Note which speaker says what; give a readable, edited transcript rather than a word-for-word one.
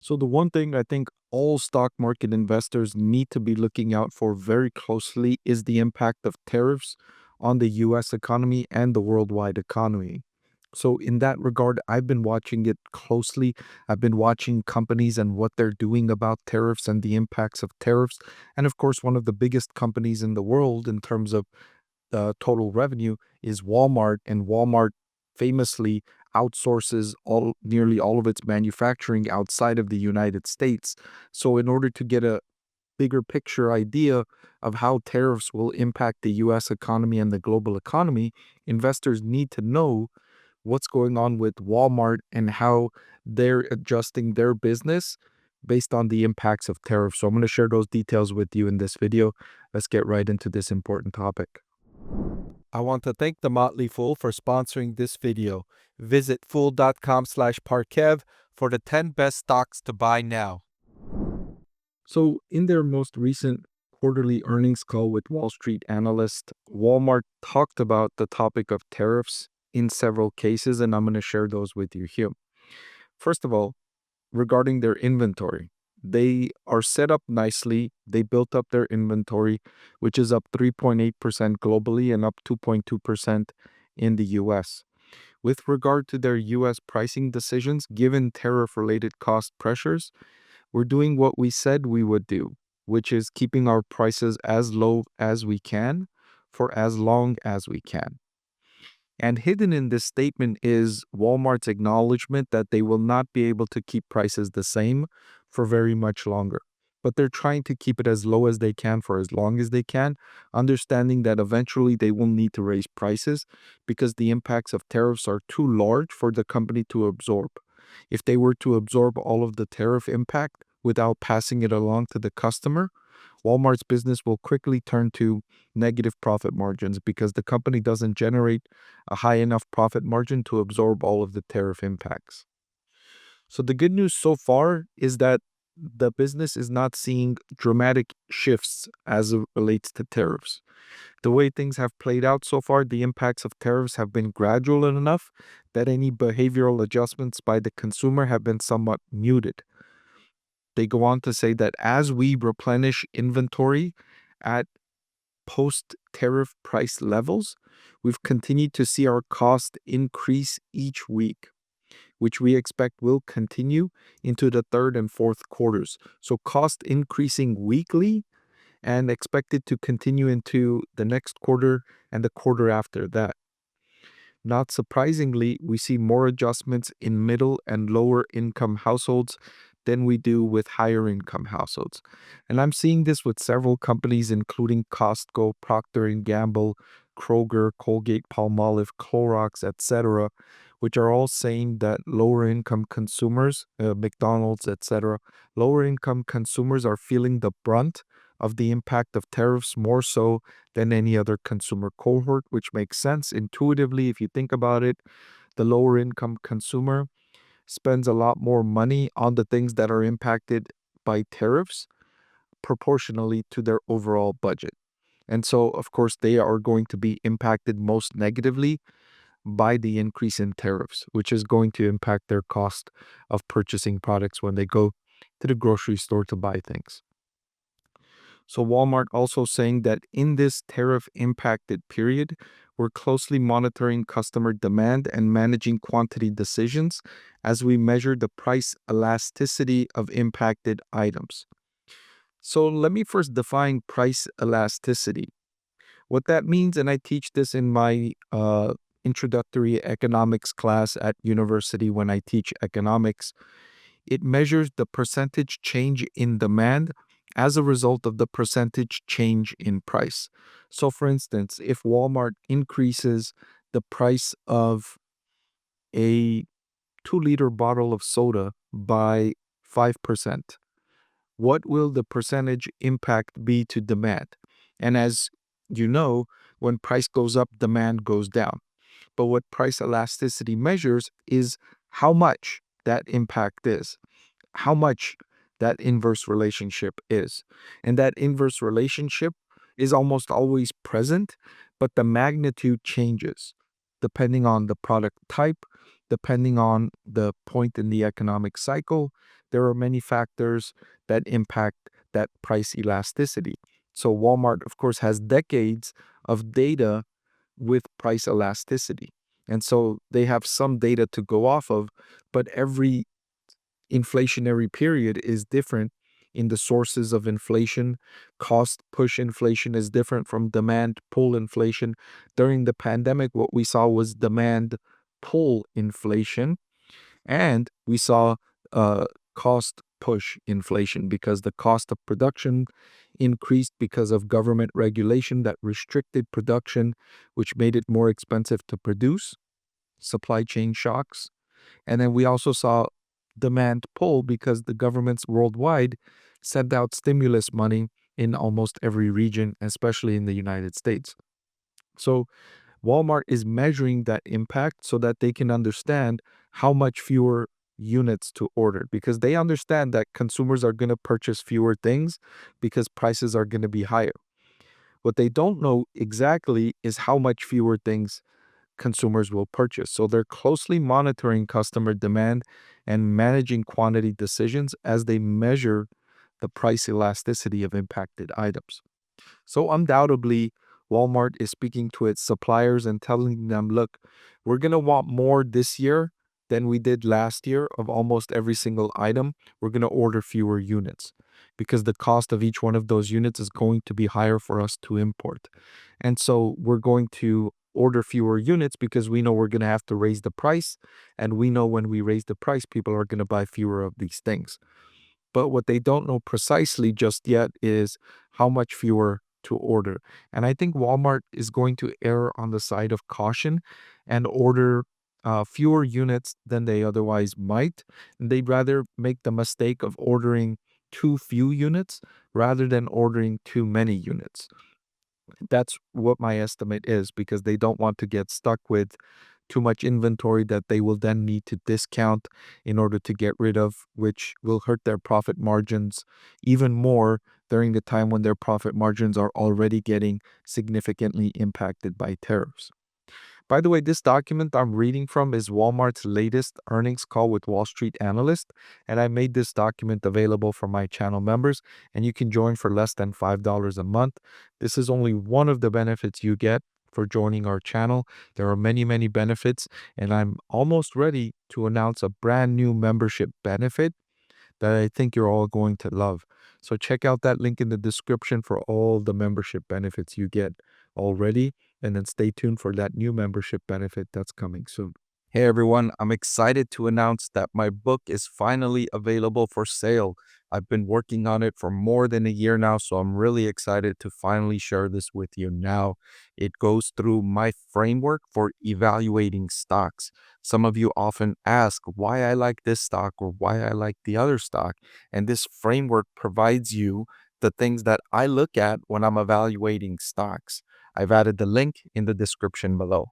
Speaker 1: So, the one thing I think all stock market investors need to be looking out for very closely is the impact of tariffs on the US economy and the worldwide economy. So, in that regard, I've been watching it closely. I've been watching companies and what they're doing about tariffs and the impacts of tariffs. And of course, one of the biggest companies in the world in terms of total revenue is Walmart, and Walmart famously outsources nearly all of its manufacturing outside of the United States. So, in order to get a bigger picture idea of how tariffs will impact the US economy and the global economy, investors need to know what's going on with Walmart and how they're adjusting their business based on the impacts of tariffs. So, I'm going to share those details with you in this video. Let's get right into this important topic. I want to thank the Motley Fool for sponsoring this video. Visit fool.com/Parkev for the 10 best stocks to buy now. So, in their most recent quarterly earnings call with Wall Street analyst, Walmart talked about the topic of tariffs in several cases, and I'm going to share those with you here. First of all, regarding their inventory, they are set up nicely. They built up their inventory, which is up 3.8% globally and up 2.2% in the US. With regard to their US pricing decisions, given tariff related cost pressures, we're doing what we said we would do, which is keeping our prices as low as we can for as long as we can. And hidden in this statement is Walmart's acknowledgement that they will not be able to keep prices the same for very much longer. But they're trying to keep it as low as they can for as long as they can, understanding that eventually they will need to raise prices because the impacts of tariffs are too large for the company to absorb. If they were to absorb all of the tariff impact without passing it along to the customer, Walmart's business will quickly turn to negative profit margins because the company doesn't generate a high enough profit margin to absorb all of the tariff impacts. So the good news so far is that the business is not seeing dramatic shifts as it relates to tariffs. The way things have played out so far, the impacts of tariffs have been gradual enough that any behavioral adjustments by the consumer have been somewhat muted. They go on to say that as we replenish inventory at post-tariff price levels, we've continued to see our cost increase each week, which we expect will continue into the third and fourth quarters. So cost increasing weekly and expected to continue into the next quarter and the quarter after that. Not surprisingly, we see more adjustments in middle and lower income households than we do with higher income households. And I'm seeing this with several companies, including Costco, Procter & Gamble, Kroger, Colgate, Palmolive, Clorox, etc., which are all saying that lower income consumers, McDonald's, etc., lower income consumers are feeling the brunt of the impact of tariffs more so than any other consumer cohort, which makes sense intuitively if you think about it. The lower income consumer spends a lot more money on the things that are impacted by tariffs proportionally to their overall budget. And so, of course, they are going to be impacted most negatively by the increase in tariffs, which is going to impact their cost of purchasing products when they go to the grocery store to buy things. So Walmart also saying that in this tariff impacted period, we're closely monitoring customer demand and managing quantity decisions as we measure the price elasticity of impacted items. So let me first define price elasticity. What that means, and I teach this in my introductory economics class at university when I teach economics, it measures the percentage change in demand as a result of the percentage change in price. So, for instance, if Walmart increases the price of a 2-liter bottle of soda by 5%, what will the percentage impact be to demand? And as you know, when price goes up, demand goes down. But what price elasticity measures is how much that impact is, how much that inverse relationship is. And that inverse relationship is almost always present, but the magnitude changes depending on the product type, depending on the point in the economic cycle, there are many factors that impact that price elasticity. So Walmart, of course, has decades of data with price elasticity. And so they have some data to go off of, but every inflationary period is different in the sources of inflation. Cost push inflation is different from demand pull inflation. During the pandemic, what we saw was demand pull inflation, and we saw cost push inflation because the cost of production increased because of government regulation that restricted production, which made it more expensive to produce, supply chain shocks. And then we also saw demand pull because the governments worldwide sent out stimulus money in almost every region, especially in the United States. So Walmart is measuring that impact so that they can understand how much fewer units to order, because they understand that consumers are going to purchase fewer things because prices are going to be higher. What they don't know exactly is how much fewer things consumers will purchase. So they're closely monitoring customer demand and managing quantity decisions as they measure the price elasticity of impacted items. So undoubtedly, Walmart is speaking to its suppliers and telling them, look, we're going to want more this year than we did last year of almost every single item. We're going to order fewer units because the cost of each one of those units is going to be higher for us to import. And so we're going to order fewer units because we know we're going to have to raise the price. And we know when we raise the price, people are going to buy fewer of these things. But what they don't know precisely just yet is how much fewer to order. And I think Walmart is going to err on the side of caution and order fewer units than they otherwise might. They'd rather make the mistake of ordering too few units rather than ordering too many units. That's what my estimate is, because they don't want to get stuck with too much inventory that they will then need to discount in order to get rid of, which will hurt their profit margins even more during the time when their profit margins are already getting significantly impacted by tariffs. By the way, this document I'm reading from is Walmart's latest earnings call with Wall Street Analyst, and I made this document available for my channel members, and you can join for less than $5 a month. This is only one of the benefits you get for joining our channel. There are many, many benefits, and I'm almost ready to announce a brand new membership benefit that I think you're all going to love. So check out that link in the description for all the membership benefits you get already, and then stay tuned for that new membership benefit that's coming soon. Hey everyone, I'm excited to announce that my book is finally available for sale. I've been working on it for more than a year now, so I'm really excited to finally share this with you now. It goes through my framework for evaluating stocks. Some of you often ask why I like this stock or why I like the other stock, and this framework provides you the things that I look at when I'm evaluating stocks. I've added the link in the description below.